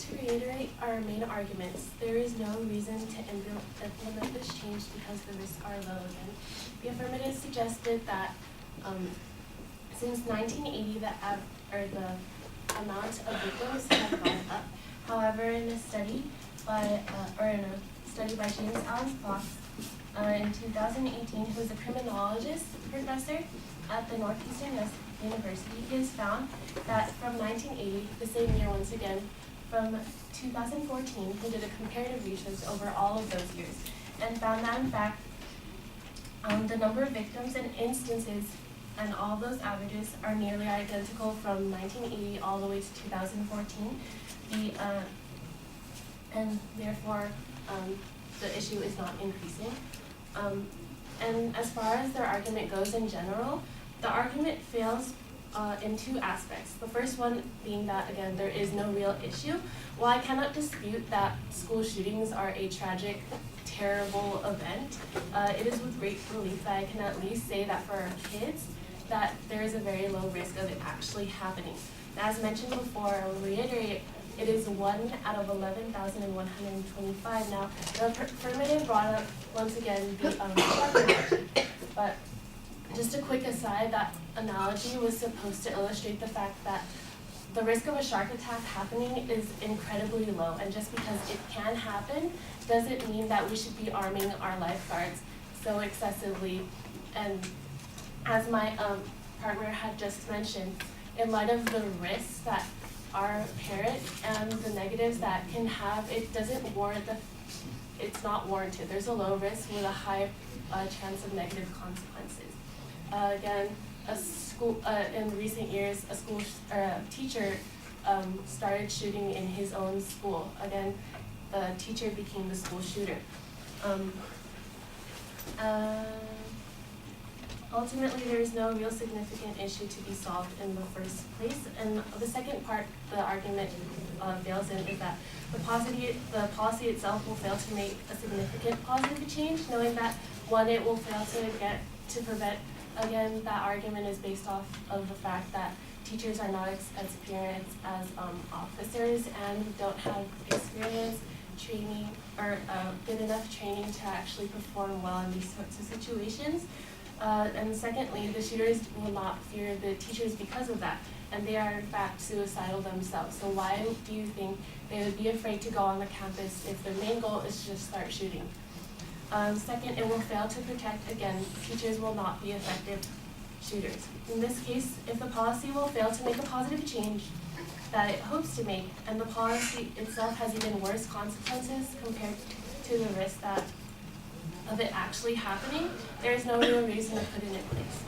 to reiterate our main arguments. There is no reason to implement this change because the risks are low again. The affirmative suggested that since 1980, the amount of victims have gone up. However, in a study by James Allen Fox in 2018, who is a criminologist professor at the Northeastern University, he has found that from 1980, the same year once again, from 2014, he did a comparative research over all of those years and found that in fact, the number of victims and instances and all those averages are nearly identical from 1980 all the way to 2014. And therefore, the issue is not increasing. And as far as their argument goes in general, the argument fails in two aspects. The first one being that, again, there is no real issue. While I cannot dispute that school shootings are a tragic, terrible event, it is with great relief that I can at least say that for our kids, that there is a very low risk of it actually happening. As mentioned before, I will reiterate, it is 1 out of 11,125. Now, the affirmative brought up, once again, the shark analogy. But just a quick aside, that analogy was supposed to illustrate the fact that the risk of a shark attack happening is incredibly low. And just because it can happen doesn't mean that we should be arming our lifeguards so excessively. And as my partner had just mentioned, in light of the risks that are apparent and the negatives that can have, it doesn't warrant it's not warranted. There's a low risk with a high chance of negative consequences. Again, in recent years, a teacher started shooting in his own school. Again, the teacher became the school shooter. Ultimately, there is no real significant issue to be solved in the first place. And the second part the argument fails in is that the policy itself will fail to make a significant positive change, knowing that, one, it will fail to prevent. Again, that argument is based off of the fact that teachers are not as experienced as officers and don't have experience, training, or good enough training to actually perform well in these sorts of situations. And secondly, the shooters will not fear the teachers because of that, and they are in fact suicidal themselves. So why do you think they would be afraid to go on the campus if their main goal is to just start shooting? Second, it will fail to protect, again, teachers will not be effective shooters. In this case, if the policy will fail to make a positive change that it hopes to make, and the policy itself has even worse consequences compared to the risk of it actually happening, there is no real reason to put it in place.